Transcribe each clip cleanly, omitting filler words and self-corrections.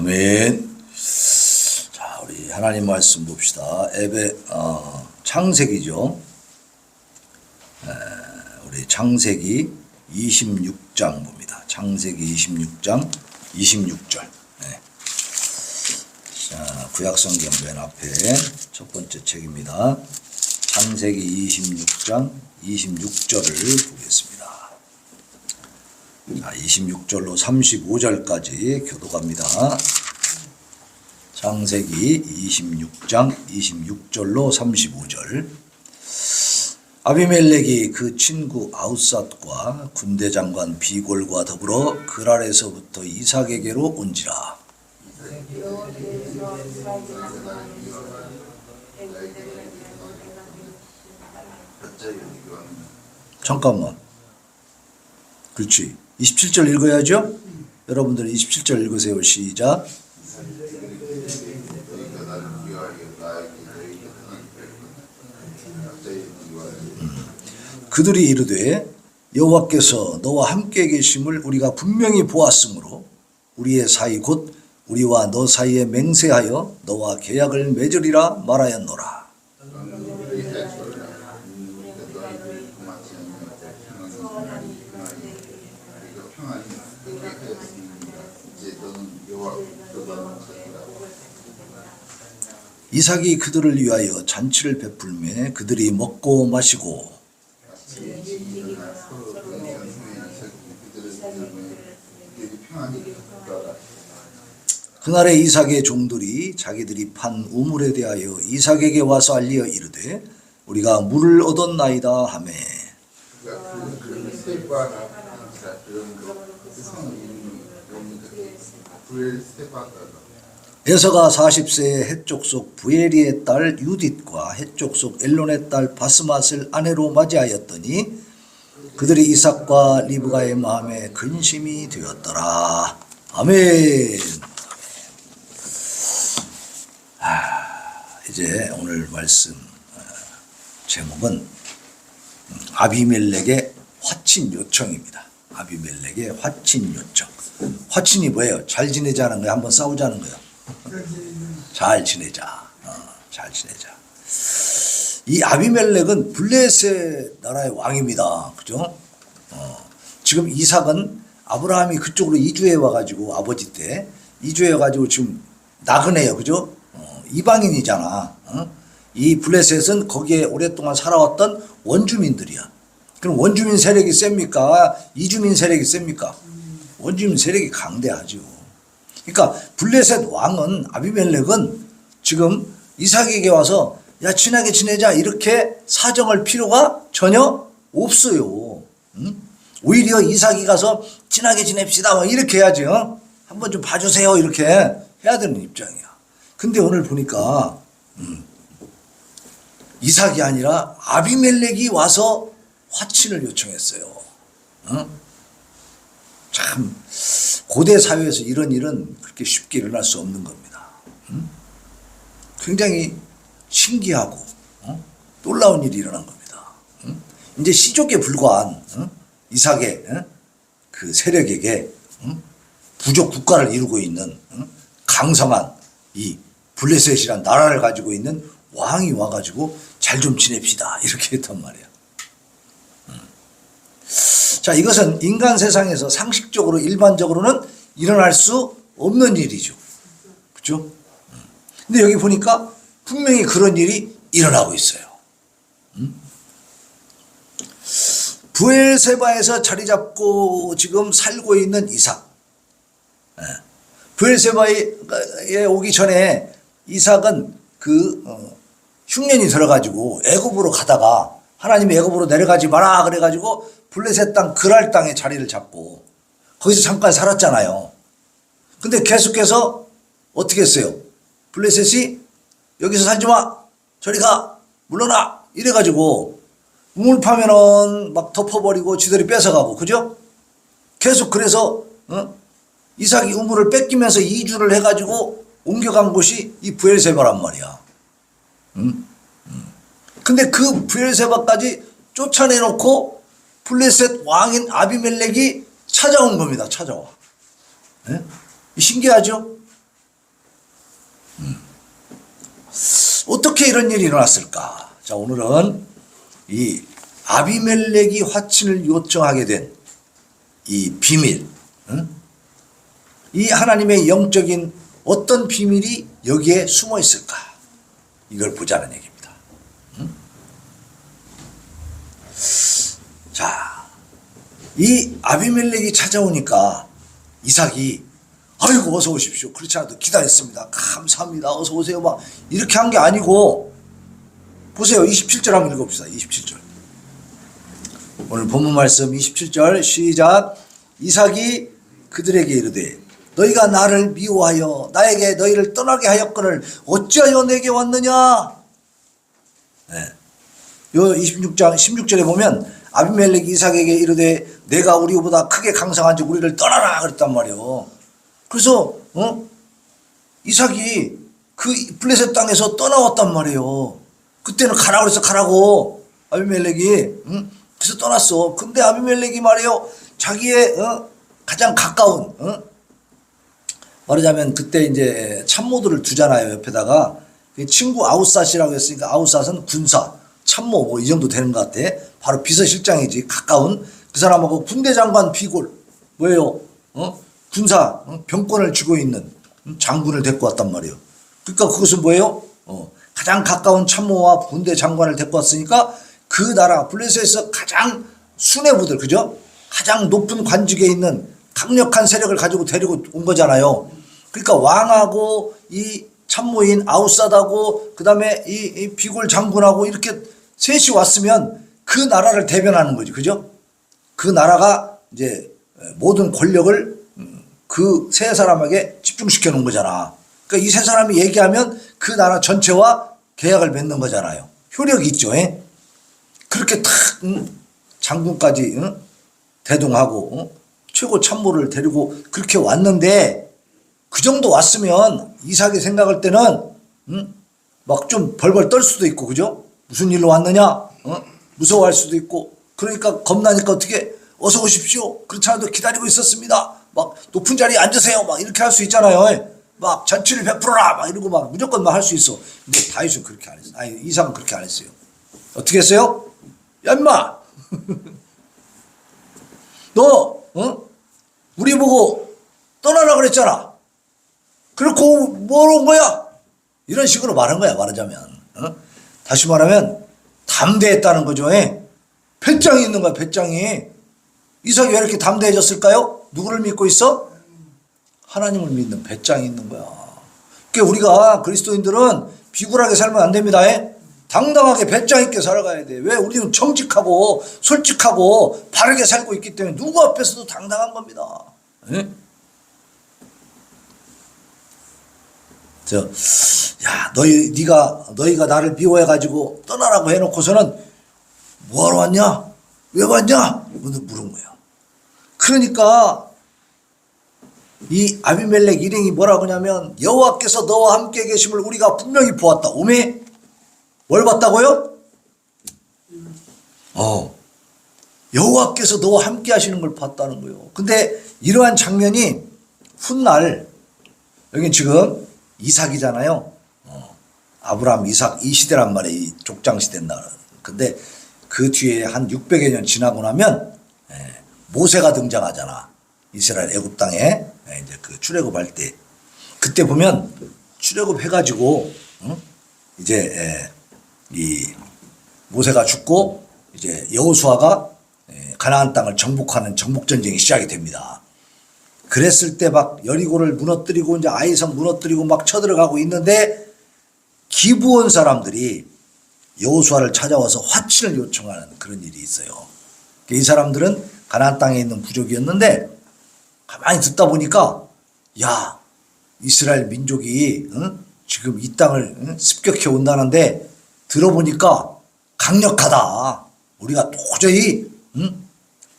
아멘. 자, 우리 하나님 말씀 봅시다. 창세기죠. 우리 창세기 26장 봅니다. 창세기 26장 26절. 네. 자, 구약성경 맨 앞에 첫 번째 책입니다. 창세기 26장 26절을 보겠습니다. 자, 26절로 35절까지 교도갑니다. 창세기 26장 26절로 35절. 아비멜렉이 그 친구 아웃삿과 군대장관 비골과 더불어 그랄에서부터 이삭에게로 온지라. 잠깐만. 그렇지. 27절 읽어야죠. 여러분들 27절 읽으세요. 시작. 그들이 이르되 여호와께서 너와 함께 계심을 우리가 분명히 보았으므로 우리의 사이 곧 우리와 너 사이에 맹세하여 너와 계약을 맺으리라 말하였노라. 이삭이 그들을 위하여 잔치를 베풀매 그들이 먹고 마시고 그날에 이삭의 종들이 자기들이 판 우물에 대하여 이삭에게 와서 알리어 이르되 우리가 물을 얻었나이다 하매 에서가 40세에 헷족속 부에리의 딸 유딧과 헷족속 엘론의 딸 바스맛을 아내로 맞이하였더니 그들이 이삭과 리브가의 마음에 근심이 되었더라. 아멘. 이제 오늘 말씀 제목은 아비멜렉의 화친 요청입니다. 아비멜렉의 화친 요청. 화친이 뭐예요? 잘 지내자는 거예요? 한번 싸우자는 거예요? 잘 지내자. 잘 지내자. 이 아비멜렉은 블레셋 나라의 왕입니다. 그죠? 지금 이삭은 아브라함이 그쪽으로 이주해 와가지고 아버지 때 이주해 와가지고 지금 나그네요. 그죠? 이방인이잖아. 이 블레셋은 거기에 오랫동안 살아왔던 원주민들이야. 그럼 원주민 세력이 셉니까? 이주민 세력이 셉니까? 원주민 세력이 강대하죠. 그러니까 블레셋 왕은 아비멜렉은 지금 이삭에게 와서 야 친하게 지내자 이렇게 사정할 필요가 전혀 없어요. 오히려 이삭이 가서 친하게 지냅시다 뭐 이렇게 해야지. 한번 좀 봐주세요 이렇게 해야 되는 입장이야. 근데 오늘 보니까 이삭이 아니라 아비멜렉이 와서 화친을 요청했어요. 참 고대 사회에서 이런 일은 그렇게 쉽게 일어날 수 없는 겁니다. 굉장히 신기하고 놀라운 일이 일어난 겁니다. 이제 시족에 불과한 이삭의 그 세력에게 부족 국가를 이루고 있는 강성한 이 블레셋이란 나라를 가지고 있는 왕이 와가지고 잘 좀 지냅시다 이렇게 했단 말이야. 자, 이것은 인간 세상에서 상식적으로 일반적으로는 일어날 수 없는 일이죠. 그렇죠? 근데 여기 보니까 분명히 그런 일이 일어나고 있어요. 브엘세바에서 자리 잡고 지금 살고 있는 이삭. 브엘세바에 오기 전에 이삭은 그 흉년이 들어가지고 애굽으로 가다가 하나님이 애굽으로 내려가지 마라 그래가지고 블레셋 땅 그랄 땅에 자리를 잡고 거기서 잠깐 살았잖아요. 근데 계속해서 어떻게 했어요? 블레셋이 여기서 살지 마 저리 가 물러나 이래가지고 우물 파면은 막 덮어버리고 지들이 뺏어가고 그죠? 계속 그래서 이삭이 우물을 뺏기면서 이주를 해가지고 옮겨간 곳이 이 브엘세바란 말이야. 근데 그 브엘세바까지 쫓아내놓고 블레셋 왕인 아비멜렉이 찾아온 겁니다. 찾아와. 네? 신기하죠? 어떻게 이런 일이 일어났을까? 자, 오늘은 이 아비멜렉이 화친을 요청하게 된 이 비밀, 이 하나님의 영적인 어떤 비밀이 여기에 숨어 있을까? 이걸 보자는 얘기입니다. 자, 이 아비멜렉이 찾아오니까 이삭이 아이고 어서 오십시오. 그렇지 않아도 기다렸습니다. 감사합니다. 어서 오세요. 막 이렇게 한 게 아니고 보세요. 27절 한번 읽어봅시다. 27절. 오늘 본문 말씀 27절 시작. 이삭이 그들에게 이르되 너희가 나를 미워하여 나에게 너희를 떠나게 하였거늘 어찌하여 내게 왔느냐. 네. 요 26장 16절에 보면 아비멜렉이 이삭에게 이르되 내가 우리보다 크게 강성한즉 우리를 떠나라 그랬단 말이요. 그래서 이삭이 그 블레셋 땅에서 떠나왔단 말이에요. 그때는 가라고 그래서 가라고 아비멜렉이 그래서 떠났어. 근데 아비멜렉이 말이에요. 자기의 가장 가까운 말하자면 그때 이제 참모들을 두잖아요. 옆에다가 친구 아웃삿이라고 했으니까 아웃삿은 군사 참모 뭐 이 정도 되는 것 같아. 바로 비서실장이지. 가까운 그 사람하고 군대 장관 비골 뭐예요? 군사 병권을 쥐고 있는 장군을 데리고 왔단 말이에요. 그러니까 그것은 뭐예요? 가장 가까운 참모와 군대 장관을 데리고 왔으니까 그 나라 블레셋에서 가장 수뇌부들 그죠? 가장 높은 관직에 있는 강력한 세력을 가지고 데리고 온 거잖아요. 그러니까 왕하고 이 참모인 아웃삿하고 그다음에 이 비골 장군하고 이렇게 셋이 왔으면 그 나라를 대변하는 거지. 그죠? 그 나라가 이제 모든 권력을 그 세 사람에게 집중시켜 놓은 거잖아. 그러니까 이 세 사람이 얘기하면 그 나라 전체와 계약을 맺는 거잖아요. 효력이 있죠. 그렇게 탁 장군까지 대동하고 최고 참모를 데리고 그렇게 왔는데 그 정도 왔으면 이삭이 생각할 때는 막 좀 벌벌 떨 수도 있고 그죠? 무슨 일로 왔느냐? 무서워할 수도 있고 그러니까 겁나니까 어떻게 어서 오십시오. 그렇지 않아도 기다리고 있었습니다. 막 높은 자리에 앉으세요. 막 이렇게 할 수 있잖아요. 막 잔치를 베풀어라. 막 이러고 막 무조건 막 할 수 있어. 근데 다윗은 그렇게 안 했어요. 아니 이삭은 그렇게 안 했어요. 어떻게 했어요? 야 인마 너 우리 보고 떠나라 그랬잖아. 그렇고 뭐로 온 거야? 이런 식으로 말한 거야. 말하자면 다시 말하면 담대했다는 거죠. 배짱이 있는 거야. 배짱이. 이삭이 왜 이렇게 담대해졌을까요? 누구를 믿고 있어? 하나님을 믿는 배짱이 있는 거야. 그러니까 우리가 그리스도인들은 비굴하게 살면 안 됩니다. 당당하게 배짱 있게 살아가야 돼. 왜? 우리는 정직하고 솔직하고 바르게 살고 있기 때문에 누구 앞에서도 당당한 겁니다. 너희가 나를 미워해가지고 떠나라고 해놓고서는 뭐하러 왔냐? 왜 왔냐? 물은 거야. 그러니까 이 아비멜렉 일행이 뭐라고 하냐면 여호와께서 너와 함께 계심을 우리가 분명히 보았다. 오메? 뭘 봤다고요? 여호와께서 너와 함께 하시는 걸 봤다는 거예요. 근데 이러한 장면이 훗날 여기 지금 이삭이잖아요. 아브라함, 이삭 이 시대란 말이에요. 이 족장 시대 날. 근데 그 뒤에 한 600여 년 지나고 나면 모세가 등장하잖아. 이스라엘 애굽 땅에 이제 그 출애굽할 때 그때 보면 출애굽해가지고 이제 이 모세가 죽고 이제 여호수아가 가나안 땅을 정복하는 정복 전쟁이 시작이 됩니다. 그랬을 때 막 여리고를 무너뜨리고 이제 아이성 무너뜨리고 막 쳐들어가고 있는데 기브온 사람들이 여호수아를 찾아와서 화친을 요청하는 그런 일이 있어요. 이 사람들은 가나안 땅에 있는 부족이었는데 가만히 듣다 보니까 야 이스라엘 민족이 지금 이 땅을 습격해 온다는데 들어보니까 강력하다. 우리가 도저히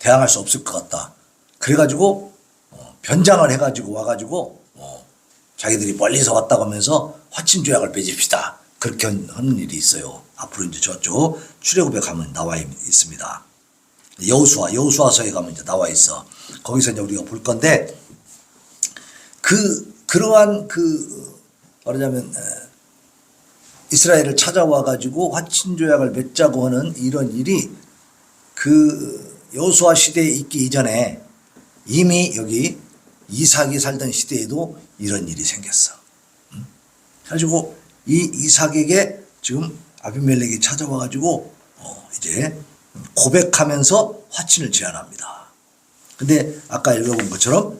대항할 수 없을 것 같다. 그래가지고 변장을 해가지고 와가지고 자기들이 멀리서 왔다고 하면서 화친 조약을 맺읍시다. 그렇게 하는 일이 있어요. 앞으로 이제 저쪽 출애굽에 가면 나와 있습니다. 여호수아서에 가면 이제 나와 있어. 거기서 이제 우리가 볼 건데 그러한 말하자면 이스라엘을 찾아와 가지고 화친 조약을 맺자고 하는 이런 일이 그 여호수아 시대에 있기 이전에 이미 여기 이삭이 살던 시대에도 이런 일이 생겼어. 그래가지고 이 이삭에게 지금 아비멜렉이 찾아와 가지고 이제 고백하면서 화친을 제안합니다. 근데 아까 읽어본 것처럼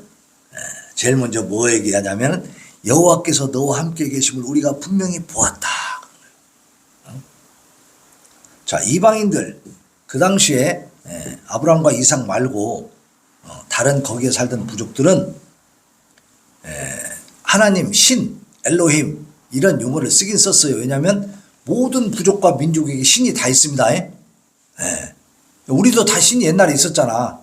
제일 먼저 뭐 얘기하냐면 여호와께서 너와 함께 계심을 우리가 분명히 보았다. 자, 이방인들 그 당시에 아브라함과 이삭 말고 다른 거기에 살던 부족들은 하나님, 신, 엘로힘 이런 용어를 쓰긴 썼어요. 왜냐하면 모든 부족과 민족에게 신이 다 있습니다. 우리도 다 신이 옛날에 있었잖아.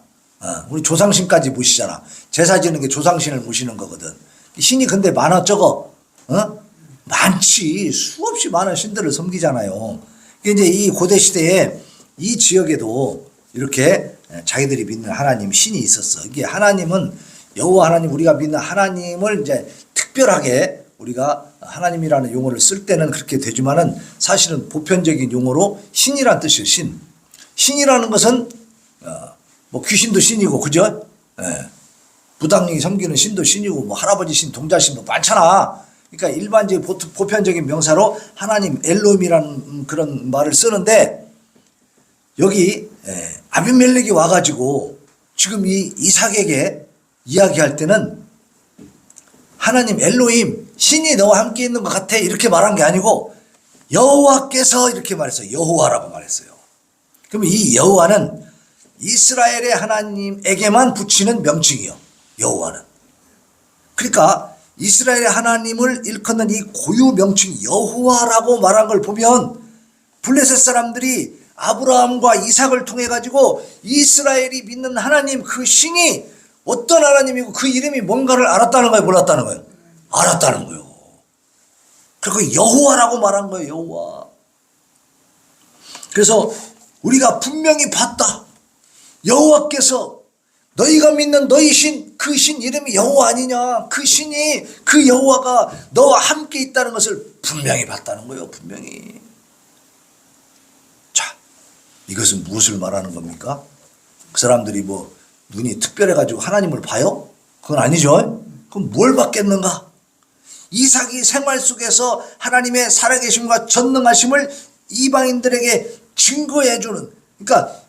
우리 조상신까지 모시잖아. 제사 지는 게 조상신을 모시는 거거든. 신이 근데 많아 적어? 많지. 수없이 많은 신들을 섬기잖아요. 이제 이 고대 시대에 이 지역에도 이렇게 자기들이 믿는 하나님 신이 있었어. 이게 하나님은 여호와 하나님, 우리가 믿는 하나님을 이제 특별하게 우리가 하나님이라는 용어를 쓸 때는 그렇게 되지만은 사실은 보편적인 용어로 신이란 뜻이에요. 신. 신이라는 것은 뭐 귀신도 신이고, 그죠? 부당이 섬기는 신도 신이고, 뭐 할아버지 신, 동자 신 뭐 많잖아. 그러니까 일반적인 보편적인 명사로 하나님, 엘로힘이라는 그런 말을 쓰는데 여기 아비멜렉이 와가지고 지금 이 이삭에게 이야기할 때는 하나님, 엘로힘, 신이 너와 함께 있는 것 같아 이렇게 말한 게 아니고 여호와께서 이렇게 말했어요. 여호와라고 말했어요. 그러면 이 여호와는 이스라엘의 하나님에게만 붙이는 명칭이요. 여호와는. 그러니까 이스라엘의 하나님을 일컫는 이 고유 명칭 여호와라고 말한 걸 보면 블레셋 사람들이 아브라함과 이삭을 통해 가지고 이스라엘이 믿는 하나님 그 신이 어떤 하나님이고 그 이름이 뭔가를 알았다는 거예요, 몰랐다는 거예요? 알았다는 거예요. 그리고 여호와라고 말한 거예요, 여호와. 그래서 우리가 분명히 봤다. 여호와께서 너희가 믿는 너희 신, 그 신 이름이 여호와 아니냐? 그 신이, 그 여호와가 너와 함께 있다는 것을 분명히 봤다는 거예요, 분명히. 자, 이것은 무엇을 말하는 겁니까? 그 사람들이 뭐 눈이 특별해가지고 하나님을 봐요? 그건 아니죠. 그럼 뭘 봤겠는가? 이삭이 생활 속에서 하나님의 살아계심과 전능하심을 이방인들에게 증거해주는, 그러니까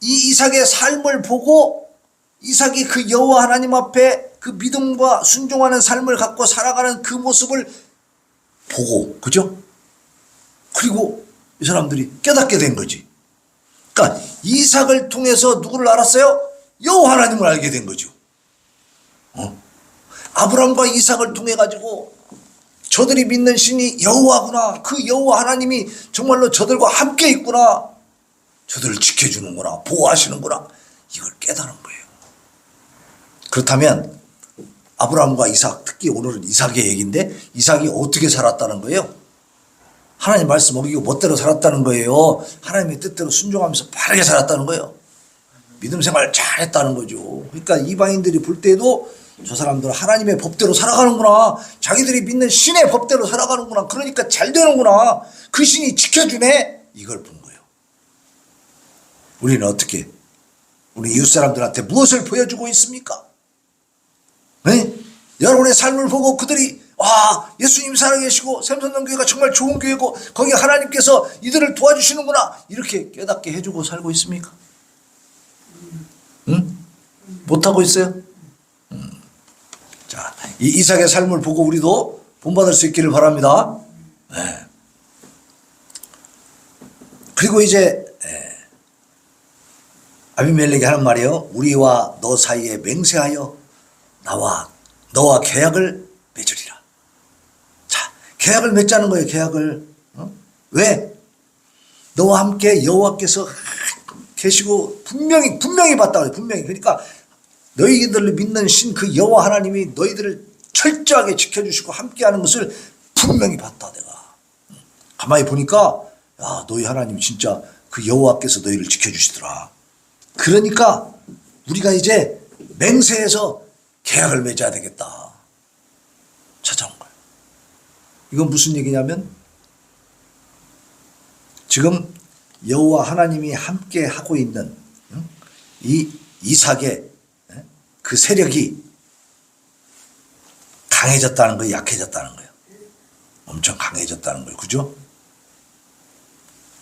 이 이삭의 삶을 보고 이삭이 그 여호와 하나님 앞에 그 믿음과 순종하는 삶을 갖고 살아가는 그 모습을 보고, 그죠? 그리고 이 사람들이 깨닫게 된 거지. 그러니까 이삭을 통해서 누구를 알았어요? 여호와 하나님을 알게 된 거죠. 아브라함과 이삭을 통해 가지고 저들이 믿는 신이 여호와구나. 그 여호와 하나님이 정말로 저들과 함께 있구나. 저들을 지켜주는구나. 보호하시는구나. 이걸 깨달은 거예요. 그렇다면 아브라함과 이삭, 특히 오늘은 이삭의 얘기인데 이삭이 어떻게 살았다는 거예요? 하나님 말씀 어기고 멋대로 살았다는 거예요. 하나님의 뜻대로 순종하면서 바르게 살았다는 거예요. 믿음 생활 잘했다는 거죠. 그러니까 이방인들이 볼 때도 저 사람들은 하나님의 법대로 살아가는구나. 자기들이 믿는 신의 법대로 살아가는구나. 그러니까 잘 되는구나. 그 신이 지켜주네. 이걸 본 거예요. 우리는 어떻게, 우리 이웃 사람들한테 무엇을 보여주고 있습니까? 네? 여러분의 삶을 보고 그들이 예수님 살아계시고 샘선동교회가 정말 좋은 교회고 거기 하나님께서 이들을 도와주시는구나 이렇게 깨닫게 해주고 살고 있습니까? 응? 못하고 있어요? 자, 이 이삭의 삶을 보고 우리도 본받을 수 있기를 바랍니다. 네. 그리고 이제 아비멜렉이 하는 말이에요. 우리와 너 사이에 맹세하여 너와 계약을 맺으리라. 자, 계약을 맺자는 거예요. 계약을. 왜? 너와 함께 여호와께서 계시고 분명히 봤다 그래요. 분명히. 그러니까 너희들을 믿는 신 그 여호와 하나님이 너희들을 철저하게 지켜주시고 함께하는 것을 분명히 봤다 내가. 가만히 보니까 너희 하나님 진짜 그 여호와께서 너희를 지켜주시더라. 그러니까 우리가 이제 맹세해서 계약을 맺어야 되겠다. 찾아온 거예요. 이건 무슨 얘기냐면 지금 여호와 하나님이 함께 하고 있는 이 이삭의 그 세력이 강해졌다는 거예요, 약해졌다는 거예요. 엄청 강해졌다는 거예요. 그죠?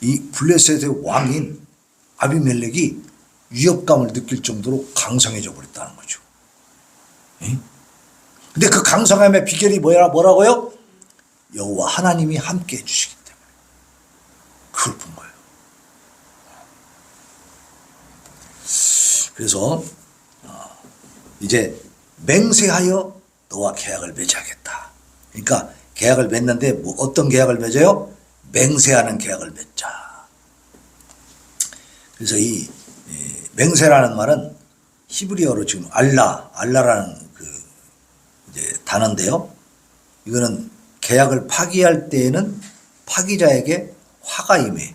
이 블레셋의 왕인 아비멜렉이 위협감을 느낄 정도로 강성해져 버렸다는 거죠. 근데 그 강성함의 비결이 뭐라고요? 여호와 하나님이 함께 해주시기 때문에 그걸 본 거예요. 그래서 이제 맹세하여 너와 계약을 맺어야겠다. 그러니까 계약을 맺는데 뭐 어떤 계약을 맺어요? 맹세하는 계약을 맺자. 그래서 이 맹세라는 말은 히브리어로 지금 알라라는 그 이제 단어인데요. 이거는 계약을 파기할 때에는 파기자에게 화가 임해.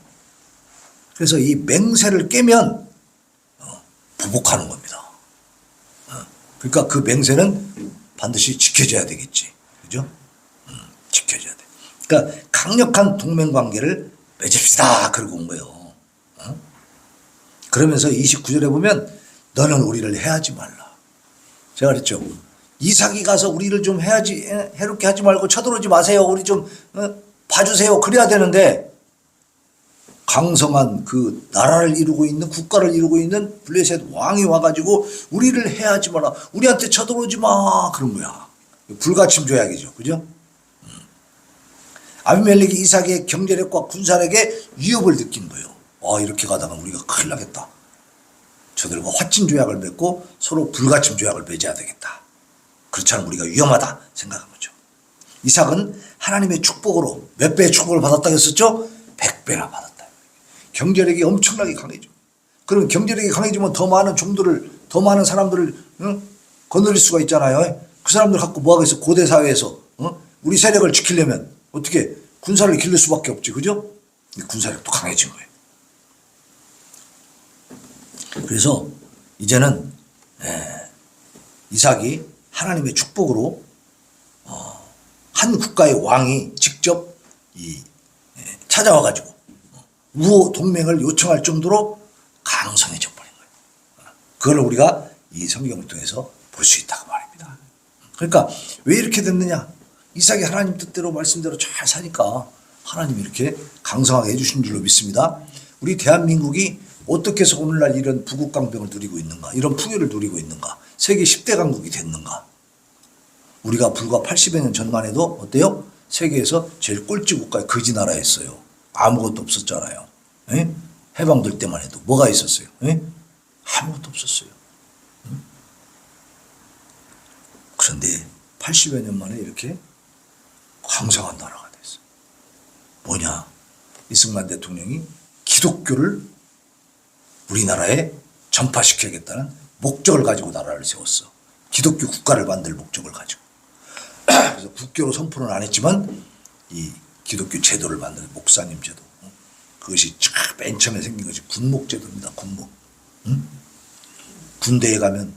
그래서 이 맹세를 깨면 보복하는 겁니다. 그러니까 그 맹세는 반드시 지켜져야 되겠지. 그죠? 지켜져야 돼. 그러니까 강력한 동맹 관계를 맺읍시다. 그러고 온 거예요. 그러면서 29절에 보면 너는 우리를 해하지 말라. 제가 그랬죠. 이삭이 가서 우리를 좀 해롭게 하지 말고 쳐들어오지 마세요. 우리 좀 봐주세요. 그래야 되는데 강성한 그 나라를 이루고 있는 국가를 이루고 있는 블레셋 왕이 와가지고 우리를 해하지 마라. 우리한테 쳐들어오지 마. 그런 거야. 불가침 조약이죠. 그죠? 아비멜렉이 이삭의 경제력과 군사력에 위협을 느낀 거예요. 이렇게 가다가 우리가 큰일 나겠다. 저들과 화친 조약을 맺고 서로 불가침 조약을 맺어야 되겠다. 그렇지 않으면 우리가 위험하다 생각한 거죠. 이삭은 하나님의 축복으로 몇 배의 축복을 받았다고 했었죠? 100배나 받았다. 경제력이 엄청나게 강해져. 그럼 경제력이 강해지면 더 많은 종들을, 더 많은 사람들을 거느릴 수가 있잖아요. 그 사람들 갖고 뭐 하겠어? 고대 사회에서 우리 세력을 지키려면 어떻게 군사를 기를 수밖에 없지. 그죠? 군사력도 강해진 거예요. 그래서 이제는 이삭이 하나님의 축복으로 한 국가의 왕이 직접 찾아와가지고 우호 동맹을 요청할 정도로 강성해져 버린 거예요. 그걸 우리가 이 성경을 통해서 볼 수 있다고 말입니다. 그러니까 왜 이렇게 됐느냐? 이삭이 하나님 뜻대로 말씀대로 잘 사니까 하나님이 이렇게 강성하게 해주신 줄로 믿습니다. 우리 대한민국이 어떻게 해서 오늘날 이런 부국강병을 누리고 있는가, 이런 풍요를 누리고 있는가, 세계 10대 강국이 됐는가. 우리가 불과 80여 년 전만 해도 어때요? 세계에서 제일 꼴찌 국가의 거지 나라였어요. 아무것도 없었잖아요. 에? 해방될 때만 해도 뭐가 있었어요? 에? 아무것도 없었어요. 그런데 80여 년 만에 이렇게 강성한 나라가 됐어요. 뭐냐? 이승만 대통령이 기독교를 우리나라에 전파시켜야겠다는 목적을 가지고 나라를 세웠어. 기독교 국가를 만들 목적을 가지고. 그래서 국교로 선포는 안 했지만 이 기독교 제도를 만드는 목사님 제도. 그것이 맨 처음에 생긴 것이 군목제도입니다. 군목. 군대에 가면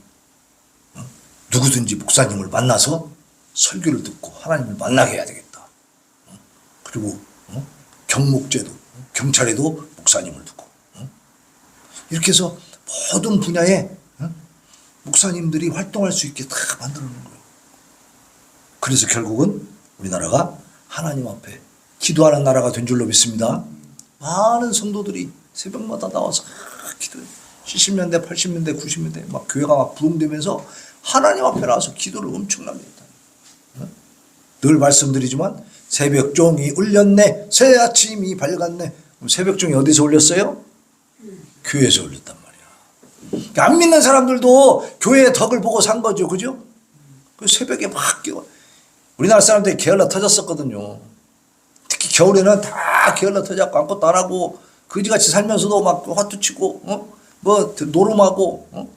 누구든지 목사님을 만나서 설교를 듣고 하나님을 만나게 해야 되겠다. 그리고 경목제도, 경찰에도 목사님을 두고 이렇게 해서 모든 분야에 목사님들이 활동할 수 있게 다 만들어 놓은 거예요. 그래서 결국은 우리나라가 하나님 앞에 기도하는 나라가 된 줄로 믿습니다. 많은 성도들이 새벽마다 나와서 기도해요. 70년대, 80년대, 90년대 막 교회가 막 부흥되면서 하나님 앞에 나와서 기도를 엄청나게 했다. 늘 말씀드리지만 새벽종이 울렸네, 새 아침이 밝았네. 새벽종이 어디서 울렸어요? 교회에서 울렸단 말이야. 안 믿는 사람들도 교회의 덕을 보고 산 거죠. 그죠? 그 새벽에 막 깨워. 우리나라 사람들이 게을러 터졌었거든요. 특히 겨울에는 다 게을러 터져갖고 아무것도 안 하고 거지같이 살면서도 막 화투치고 뭐 노름하고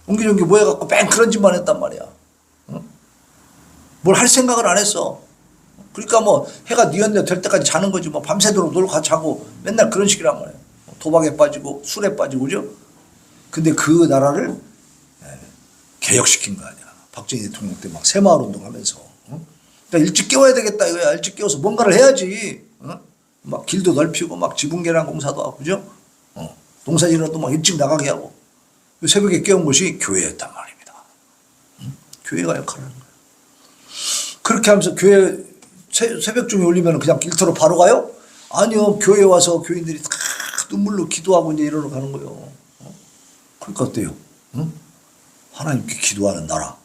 옹기종기 모여갖고 맨 그런 짓만 했단 말이야. 뭘 할 생각을 안 했어. 그러니까 뭐 해가 뉘었네 될 때까지 자는 거지. 뭐 밤새도록 놀고 자고 맨날 그런 식이란 말이야. 도박에 빠지고 술에 빠지고 그죠? 근데 그 나라를 개혁시킨 거 아니야. 박정희 대통령 때 막 새마을 운동하면서 그러니까 일찍 깨워야 되겠다 이거야. 일찍 깨워서 뭔가를 해야지. 어? 막 길도 넓히고 막 지붕 계량 공사도 하고 그죠? 농사지라도 막 일찍 나가게 하고 새벽에 깨운 것이 교회였단 말입니다. 교회가 역할을 하는 거예요. 그렇게 하면서 교회 새벽 중에 올리면 그냥 길터로 바로 가요? 아니요. 교회 와서 교인들이 다 눈물로 기도하고 이제 이러러 가는 거예요. 그러니까 어때요? 하나님께 기도하는 나라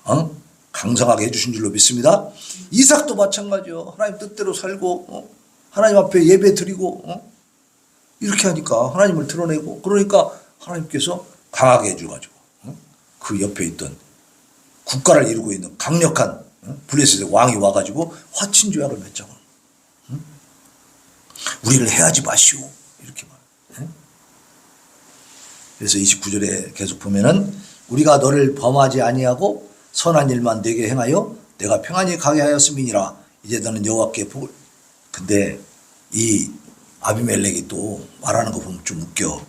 강성하게 해주신 줄로 믿습니다. 이삭도 마찬가지요. 하나님 뜻대로 살고 하나님 앞에 예배 드리고 이렇게 하니까 하나님을 드러내고 그러니까 하나님께서 강하게 해줘가지고 그 옆에 있던 국가를 이루고 있는 강력한 블레셋의 왕이 와가지고 화친조약을 맺자고 우리를 해하지 마시오 이렇게 말. 그래서 29절에 계속 보면은 우리가 너를 범하지 아니하고 선한 일만 내게 행하여 내가 평안히 가게 하였음이니라. 이제 너는 여호와께 복을. 근데 이 아비멜렉이 또 말하는 거 보면 좀 웃겨.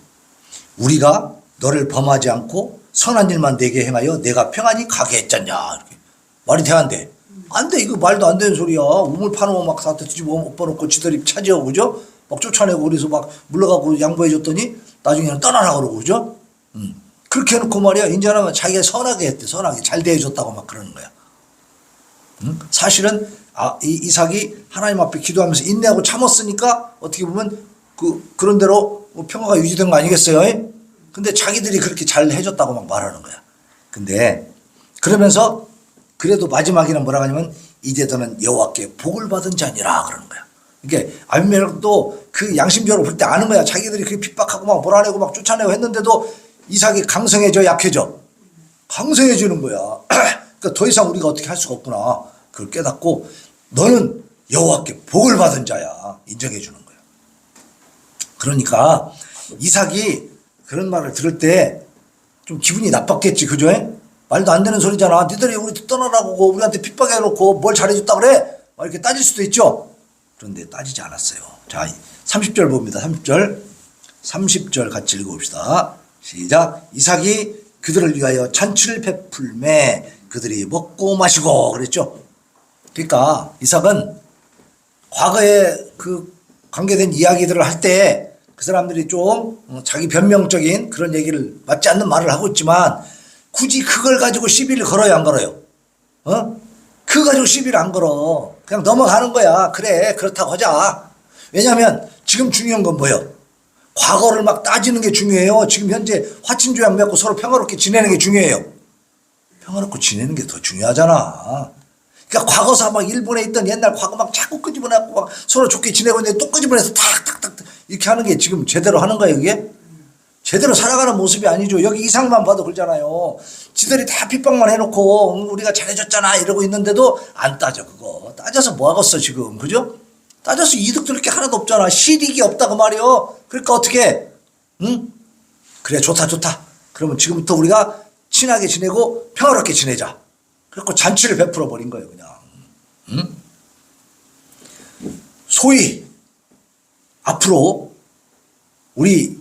우리가 너를 범하지 않고 선한 일만 내게 행하여 내가 평안히 가게 했잖냐. 이렇게. 말이 돼, 안 돼? 안 돼. 이거 말도 안 되는 소리야. 우물 파놓으면 막 다 뒤집어 엎어놓고 지들이 차지하고, 그죠? 막 쫓아내고, 그래서 막 물러가고 양보해줬더니 나중에는 떠나라 그러고, 그죠? 그렇게 해놓고 말이야. 이제는 자기가 선하게 했대. 선하게 잘 대해줬다고 막 그러는 거야. 사실은 이삭이 하나님 앞에 기도하면서 인내하고 참았으니까 어떻게 보면 그런 대로 평화가 유지된 거 아니겠어요? 근데 자기들이 그렇게 잘 해줬다고 막 말하는 거야. 근데 그러면서 그래도 마지막에는 뭐라 하냐면 이제 너는 여호와께 복을 받은 자니라 그러는 거야. 이게 아비멜렉도 그 양심적으로 볼 때 아는 거야. 자기들이 그렇게 핍박하고 막 몰아내고 막 쫓아내고 했는데도 이삭이 강성해져 약해져? 강성해지는 거야. 그러니까 더 이상 우리가 어떻게 할 수가 없구나. 그걸 깨닫고 너는 여호와께 복을 받은 자야. 인정해 주는 거야. 그러니까 이삭이 그런 말을 들을 때 좀 기분이 나빴겠지. 그죠? 말도 안 되는 소리잖아. 니들이 우리 떠나라고 우리한테 핍박해놓고 뭘 잘해줬다 그래? 막 이렇게 따질 수도 있죠. 그런데 따지지 않았어요. 자, 30절 봅니다. 30절 같이 읽어봅시다. 시작. 이삭이 그들을 위하여 잔치를 베풀매 그들이 먹고 마시고 그랬죠. 그러니까 이삭은 과거에 그 관계된 이야기들을 할 때 그 사람들이 좀 자기 변명적인 그런 얘기를 맞지 않는 말을 하고 있지만 굳이 그걸 가지고 시비를 걸어요, 안 걸어요? 그거 가지고 시비를 안 걸어. 그냥 넘어가는 거야. 그래, 그렇다고 하자. 왜냐하면 지금 중요한 건 뭐예요? 과거를 막 따지는 게 중요해요. 지금 현재 화친조약 맺고 서로 평화롭게 지내는 게 중요해요. 평화롭게 지내는 게 더 중요하잖아. 그러니까 과거사 막 일본에 있던 옛날 과거 막 자꾸 끄집어내고 막 서로 좋게 지내고 있는데 또 끄집어내서 탁탁탁 이렇게 하는 게 지금 제대로 하는 거예요, 이게? 제대로 살아가는 모습이 아니죠. 여기 이상만 봐도 그러잖아요. 지들이 다 핍박만 해놓고 우리가 잘해줬잖아 이러고 있는데도 안 따져 그거. 따져서 뭐 하겠어 지금. 그죠? 따져서 이득 들 게 하나도 없잖아. 실익이 없다고 말이요. 그러니까 어떻게 응? 그래 좋다. 그러면 지금부터 우리가 친하게 지내고 평화롭게 지내자. 그래서 잔치를 베풀어 버린 거예요 그냥. 응? 소위 앞으로 우리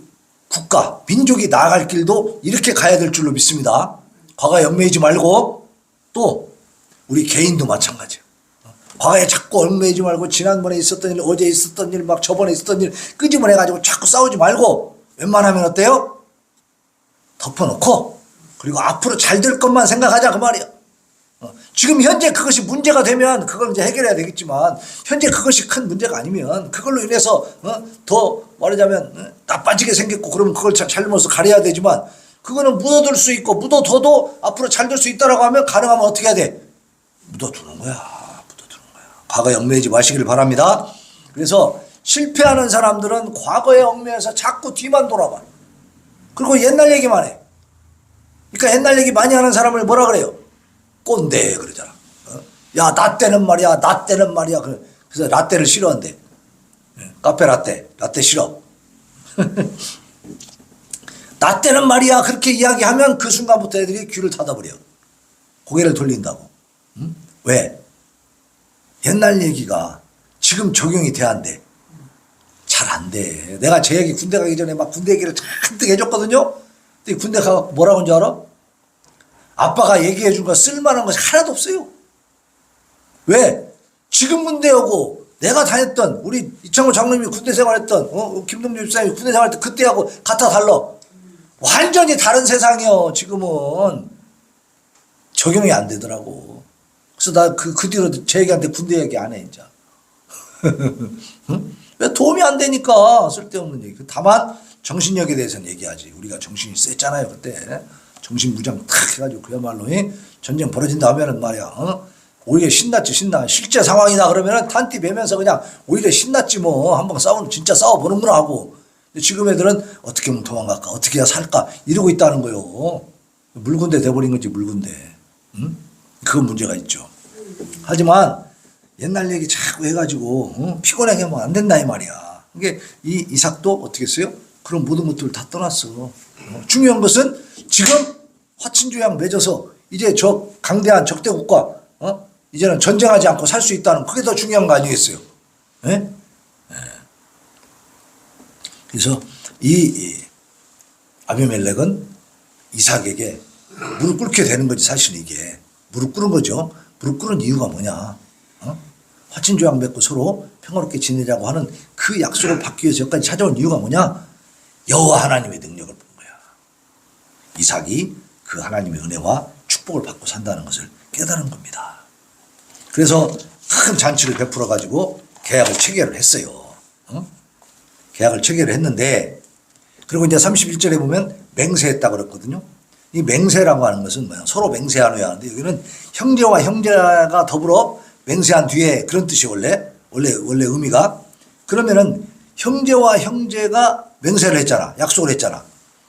국가, 민족이 나아갈 길도 이렇게 가야 될 줄로 믿습니다. 과거에 얽매이지 말고 또 우리 개인도 마찬가지예요. 과거에 자꾸 얽매이지 말고 지난번에 있었던 일, 어제 있었던 일, 막 저번에 있었던 일 끄집어내가지고 자꾸 싸우지 말고 웬만하면 어때요? 덮어놓고 그리고 앞으로 잘 될 것만 생각하자 그 말이야. 지금 현재 그것이 문제가 되면 그걸 이제 해결해야 되겠지만 현재 그것이 큰 문제가 아니면 그걸로 인해서 더 말하자면 나빠지게 생겼고 그러면 그걸 잘못해서 가려야 되지만 그거는 묻어둘 수 있고 묻어둬도 앞으로 잘 될 수 있다라고 하면 가능하면 어떻게 해야 돼? 묻어두는 거야. 과거에 얽매이지 마시기를 바랍니다. 그래서 실패하는 사람들은 과거에 얽매여서 자꾸 뒤만 돌아봐. 그리고 옛날 얘기만 해. 그러니까 옛날 얘기 많이 하는 사람을 뭐라 그래요? 꼰대 그러잖아. 야, 나 때는 말이야. 그래서 라떼를 싫어한대. 카페 라떼 싫어. 나 때는 말이야. 그렇게 이야기하면 그 순간부터 애들이 귀를 닫아버려. 고개를 돌린다고. 왜? 옛날 얘기가 지금 적용이 돼야 안 돼. 잘 안 돼. 내가 제 얘기 군대 가기 전에 막 군대 얘기를 잔뜩 해줬거든요. 근데 군대 가서 뭐라고 한 줄 알아? 아빠가 얘기해 준 거 쓸만한 것이 하나도 없어요. 왜? 지금 군대 오고 내가 다녔던 우리 이창호 장로님이 군대 생활했던 김동주 집사님이 군대 생활했던 그때하고 같아 달라. 완전히 다른 세상이요. 지금은 적용이 안 되더라고. 그래서 나 그 뒤로 제 얘기한테 군대 얘기 안 해 이제. 응? 왜 도움이 안 되니까 쓸데없는 얘기. 다만 정신력에 대해서는 얘기하지. 우리가 정신이 셌잖아요 그때. 정신무장 탁 해가지고 그야말로 전쟁 벌어진다 하면은 말이야. 오히려 신났지 신나. 실제 상황이다 그러면은 탄티 매면서 그냥 오히려 신났지 뭐. 한번 진짜 싸워보는구나 하고. 근데 지금 애들은 어떻게 하면 도망갈까 어떻게 해야 살까 이러고 있다는 거요. 물군대 돼버린 거지 물군대. 응? 그건 문제가 있죠. 하지만 옛날 얘기 자꾸 해가지고 피곤하게 하면 안 된다 이 말이야. 이게 이 이삭도 어떻게 했어요? 그런 모든 것들을 다 떠났어. 중요한 것은 지금 화친조약 맺어서 이제 저 강대한 적대국과 이제는 전쟁하지 않고 살 수 있다는 그게 더 중요한 거 아니겠어요? 예? 예. 그래서 이 아비멜렉은 이삭에게 무릎 꿇게 되는 거지 사실 이게. 무릎 꿇은 거죠. 무릎 꿇은 이유가 뭐냐. 화친조약 맺고 서로 평화롭게 지내자고 하는 그 약속을 받기 위해서 여기까지 찾아온 이유가 뭐냐. 여호와 하나님의 능력을 본 거야. 이삭이 그 하나님의 은혜와 축복을 받고 산다는 것을 깨달은 겁니다. 그래서 큰 잔치를 베풀어 가지고 계약을 체결을 했어요. 계약을 체결을 했는데 그리고 이제 31절에 보면 맹세했다고 그랬거든요. 이 맹세라고 하는 것은 뭐야? 서로 맹세하노야 하는데 여기는 형제와 형제가 더불어 맹세한 뒤에 그런 뜻이 원래 의미가. 그러면은 형제와 형제가 맹세를 했잖아. 약속을 했잖아.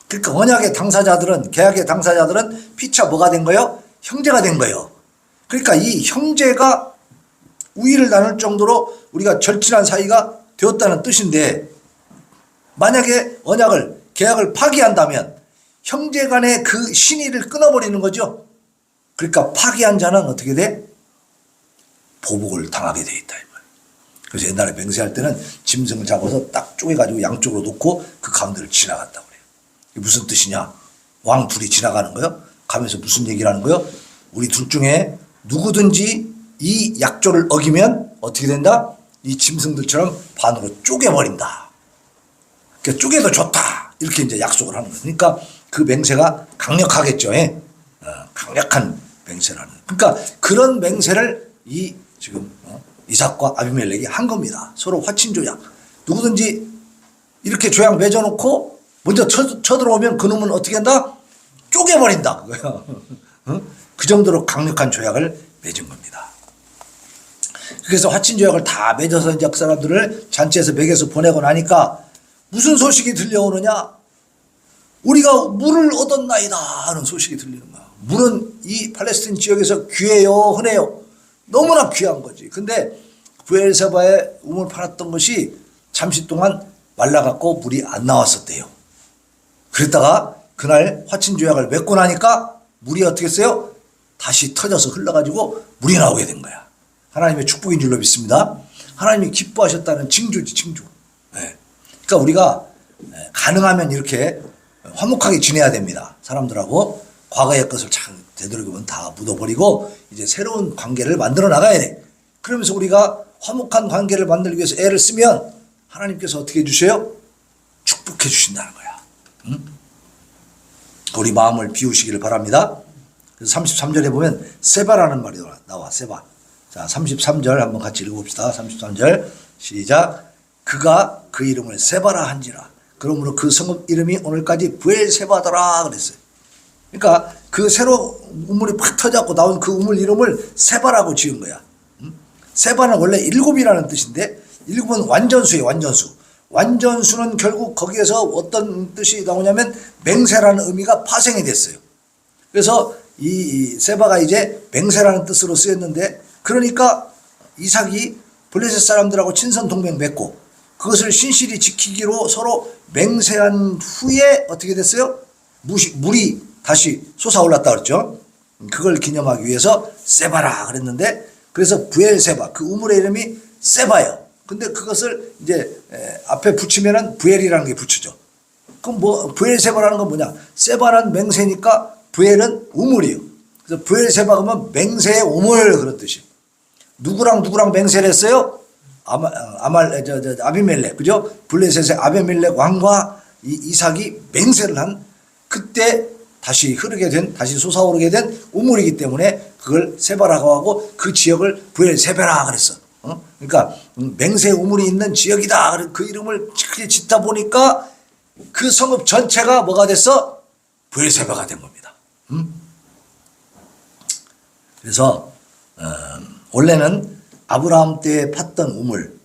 그러니까 언약의 당사자들은 계약의 당사자들은 피차 뭐가 된 거예요? 형제가 된 거예요. 그러니까 이 형제가 우위를 나눌 정도로 우리가 절친한 사이가 되었다는 뜻인데 만약에 계약을 파기한다면 형제 간의 그 신의를 끊어버리는 거죠. 그러니까 파기한 자는 어떻게 돼? 보복을 당하게 돼 있다. 그래서 옛날에 맹세할 때는 짐승을 잡아서 딱 쪼개가지고 양쪽으로 놓고 그 가운데를 지나갔다고 그래요. 이게 무슨 뜻이냐? 왕 둘이 지나가는 거요. 가면서 무슨 얘기를 하는 거요? 우리 둘 중에 누구든지 이 약조를 어기면 어떻게 된다? 이 짐승들처럼 반으로 쪼개버린다. 그러니까 쪼개도 좋다. 이렇게 이제 약속을 하는 거예요. 그러니까 그 맹세가 강력하겠죠. 강력한 맹세라는. 그러니까 그런 맹세를 지금 이삭과 아비멜렉이 한 겁니다. 서로 화친조약. 누구든지 이렇게 조약 맺어놓고 먼저 쳐들어오면 그놈은 어떻게 한다? 쪼개버린다. 그거야. 그 정도로 강력한 조약을 맺은 겁니다. 그래서 화친조약을 다 맺어서 이제 그 사람들을 잔치에서 먹여서 보내고 나니까 무슨 소식이 들려오느냐? 우리가 물을 얻었나이다 하는 소식이 들리는 거야. 물은 이 팔레스틴 지역에서 귀해요, 흔해요. 너무나 귀한 거지. 근데 브엘세바에 우물 팔았던 것이 잠시 동안 말라갖고 물이 안 나왔었대요. 그랬다가 그날 화친조약을 맺고 나니까 물이 어떻게 했어요? 다시 터져서 흘러가지고 물이 나오게 된 거야. 하나님의 축복인 줄로 믿습니다. 하나님이 기뻐하셨다는 징조지, 징조. 네. 그러니까 우리가 가능하면 이렇게 화목하게 지내야 됩니다. 사람들하고 과거의 것을 참 되도록이면 다 묻어버리고 이제 새로운 관계를 만들어 나가야 돼. 그러면서 우리가 화목한 관계를 만들기 위해서 애를 쓰면 하나님께서 어떻게 해주세요? 축복해 주신다는 거야. 응? 우리 마음을 비우시기를 바랍니다. 그래서 33절에 보면 세바라는 말이 나와. 세바. 자, 33절 한번 같이 읽어봅시다. 33절 시작. 그가 그 이름을 세바라 한지라. 그러므로 그 성읍 이름이 오늘까지 브엘세바더라 그랬어요. 그러니까 그 새로 우물이 팍 터져갖고 나온 그 우물 이름을 세바라고 지은 거야. 세바는 원래 일곱이라는 뜻인데 일곱은 완전수예요. 완전수. 완전수는 결국 거기에서 어떤 뜻이 나오냐면 맹세라는 의미가 파생이 됐어요. 그래서 이 세바가 이제 맹세라는 뜻으로 쓰였는데 그러니까 이삭이 블레셋 사람들하고 친선 동맹 맺고 그것을 신실히 지키기로 서로 맹세한 후에 어떻게 됐어요? 물이 다시 솟아올랐다 그랬죠. 그걸 기념하기 위해서 세바라 그랬는데 그래서 부엘세바 그 우물의 이름이 세바예요. 근데 그것을 이제 앞에 붙이면은 부엘이라는 게 붙여져. 그럼 뭐 부엘세바라는 건 뭐냐? 세바는 맹세니까 부엘은 우물이요. 그래서 부엘세바 그러면 맹세의 우물 그런 뜻이에요. 누구랑 맹세를 했어요? 아비멜렉, 그죠? 블레셋의 아비멜렉 왕과 이삭이 맹세를 한, 그때 다시 다시 솟아오르게 된 우물이기 때문에 그걸 세바라고 하고 그 지역을 브엘세베라 그랬어. 그러니까 맹세 우물이 있는 지역이다. 그 이름을 짓다 보니까 그 성읍 전체가 뭐가 됐어? 브엘세바가 된 겁니다. 그래서 원래는 아브라함 때 팠던 우물,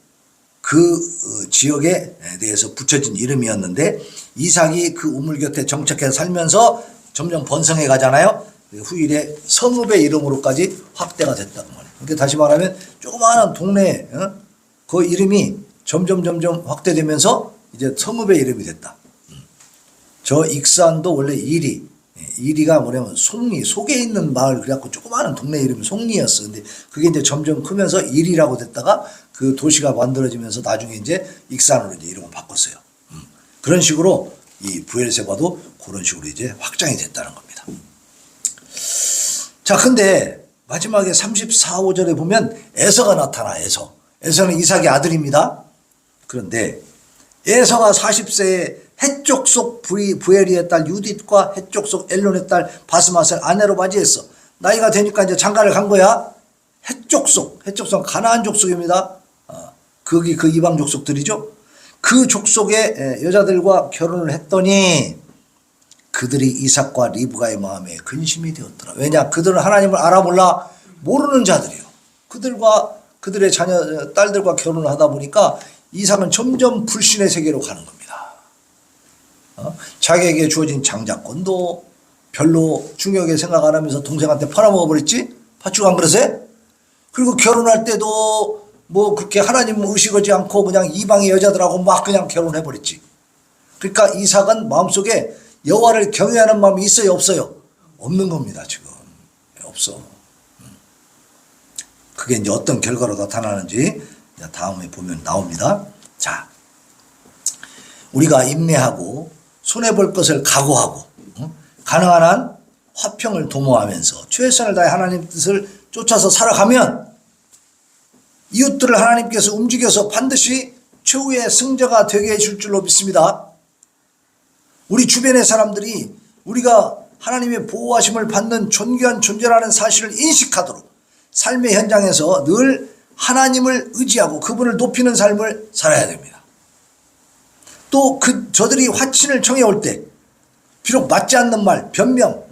그 지역에 대해서 붙여진 이름이었는데 이삭이 그 우물 곁에 정착해서 살면서 점점 번성해 가잖아요. 후일에 성읍의 이름으로까지 확대가 됐단 말이에요. 그러니까 다시 말하면 조그마한 동네, 그 이름이 점점 확대되면서 이제 성읍의 이름이 됐다. 저 익산도 원래 이리가 뭐냐면 속에 있는 마을, 그래갖고 조그마한 동네 이름이 속리였어. 근데 그게 이제 점점 크면서 이리라고 됐다가 그 도시가 만들어지면서 나중에 이제 익산으로 이제 이름을 바꿨어요. 그런 식으로 이 브엘세바도 그런 식으로 이제 확장이 됐다는 겁니다. 자, 근데 마지막에 34, 5절에 보면 에서가 나타나. 에서는 이삭의 아들입니다. 그런데 에서가 40세에 해쪽 속 부엘리의 딸 유딧과 해쪽 속 엘론의 딸 바스맛을 아내로 맞이했어. 나이가 되니까 이제 장가를 간 거야. 해쪽 속 가나안 족속입니다. 거기 그 이방 족속들이죠. 그 족속의 여자들과 결혼을 했더니 그들이 이삭과 리브가의 마음에 근심이 되었더라. 왜냐? 그들은 하나님을 알아 몰라 모르는 자들이요. 그들과 그들의 딸들과 결혼을 하다 보니까 이삭은 점점 불신의 세계로 가는 겁니다. 자기에게 주어진 장자권도 별로 중요하게 생각 안 하면서 동생한테 팔아먹어 버렸지? 파축 안 그러세요? 그리고 결혼할 때도 뭐 그렇게 하나님 의식하지 않고 그냥 이방의 여자들하고 막 그냥 결혼해 버렸지. 그러니까 이삭은 마음속에 여호와를 경외하는 마음이 있어요, 없어요? 없는 겁니다, 지금. 없어. 그게 이제 어떤 결과로 나타나는지 다음에 보면 나옵니다. 자, 우리가 인내하고 손해볼 것을 각오하고 가능한 한 화평을 도모하면서 최선을 다해 하나님 뜻을 쫓아서 살아가면 이웃들을 하나님께서 움직여서 반드시 최후의 승자가 되게 해줄 줄로 믿습니다. 우리 주변의 사람들이 우리가 하나님의 보호하심을 받는 존귀한 존재라는 사실을 인식하도록 삶의 현장에서 늘 하나님을 의지하고 그분을 높이는 삶을 살아야 됩니다. 또 저들이 화친을 청해 올 때 비록 맞지 않는 말, 변명,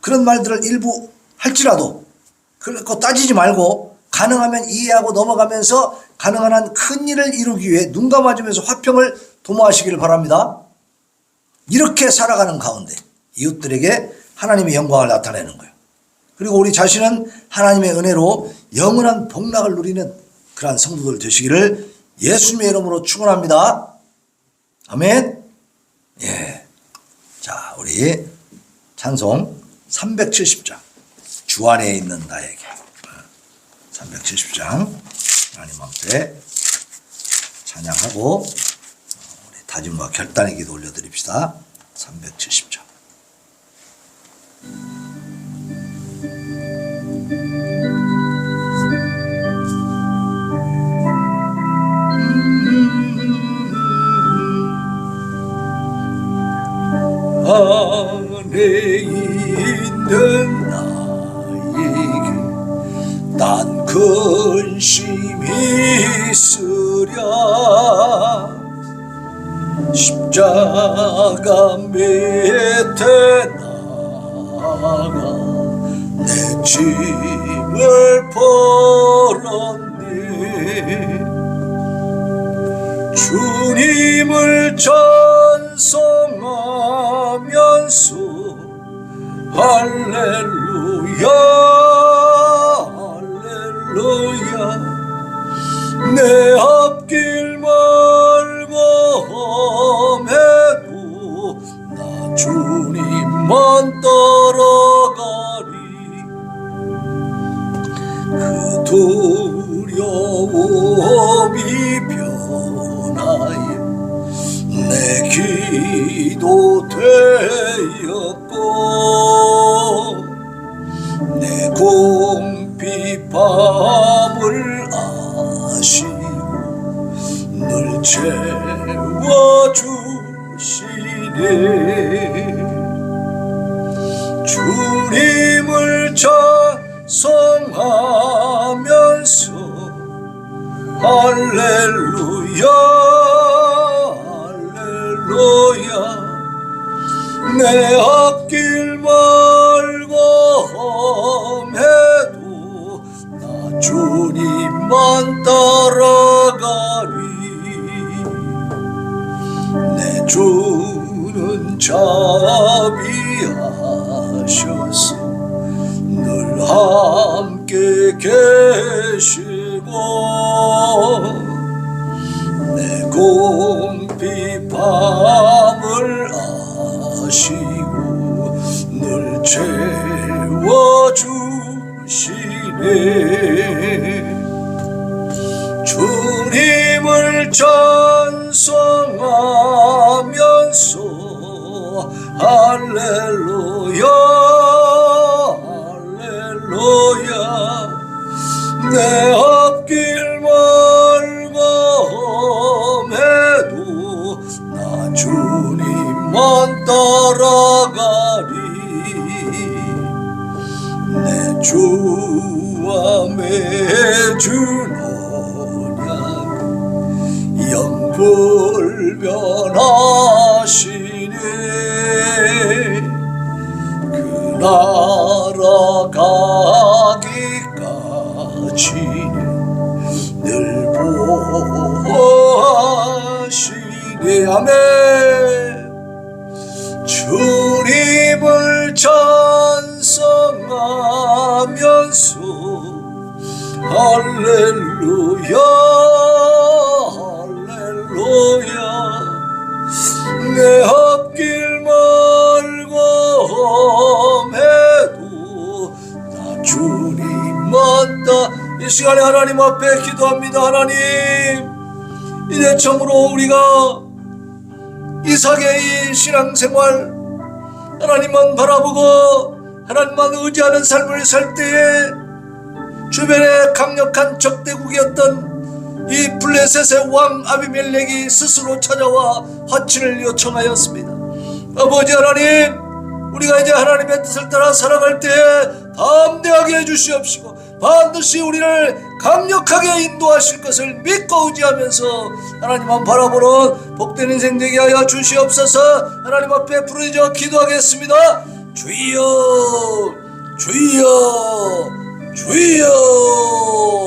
그런 말들을 일부 할지라도 그거 따지지 말고 가능하면 이해하고 넘어가면서 가능한 한 큰 일을 이루기 위해 눈 감아주면서 화평을 도모하시기를 바랍니다. 이렇게 살아가는 가운데 이웃들에게 하나님의 영광을 나타내는 거예요. 그리고 우리 자신은 하나님의 은혜로 영원한 복락을 누리는 그러한 성도들 되시기를 예수님의 이름으로 축원합니다. 아멘. 예. 자, 우리 찬송 370장 주 안에 있는 나에게 370장 하나님 앞에 찬양하고 우리 다짐과 결단의 기도 올려드립시다. 370장. 안에 있는 나에게 난 근심이 있으랴 십자가 밑에 나가 내 짐을 벌었네 주님을 찬송하면서 할렐루야 할렐루야 내 앞길 멀고 험해도 나 주님만 따라가리 그 두려움이 변하여 내 기도 되었고 내 공핍함 찬송하면서 할렐루야 할렐루야 내 앞길 멀고 험해도 나 주님만 따라가리 내 주는 자비하셔서 늘 함께 계시고 내 공피 밤을 아시고 늘 채워주시네 주님을 찬송하면서 할렐루야 할렐루야 내 앞길 멀고 험해도 나 주님만 따라가리 내 주와 매주 노략 영불 변하시네 그 나라 가기까지는 늘 보호하시네 아멘 주님을 찬송하면서 할렐루야 할렐루야 내 앞길 멀고 험해도 나 주님만 이 시간에 하나님 앞에 기도합니다. 하나님 이제 처음으로 우리가 이삭의 이 신앙생활 하나님만 바라보고 하나님만 의지하는 삶을 살 때에 주변에 강력한 적대국이었던 이 블레셋의 왕 아비멜렉이 스스로 찾아와 화친을 요청하였습니다. 아버지 하나님 우리가 이제 하나님의 뜻을 따라 살아갈 때에 담대하게 해주시옵시고 반드시 우리를 강력하게 인도하실 것을 믿고 의지하면서 하나님만 바라보는 복된 인생 되게 하여 주시옵소서. 하나님 앞에 부르짖어 기도하겠습니다. 주여 주여 주여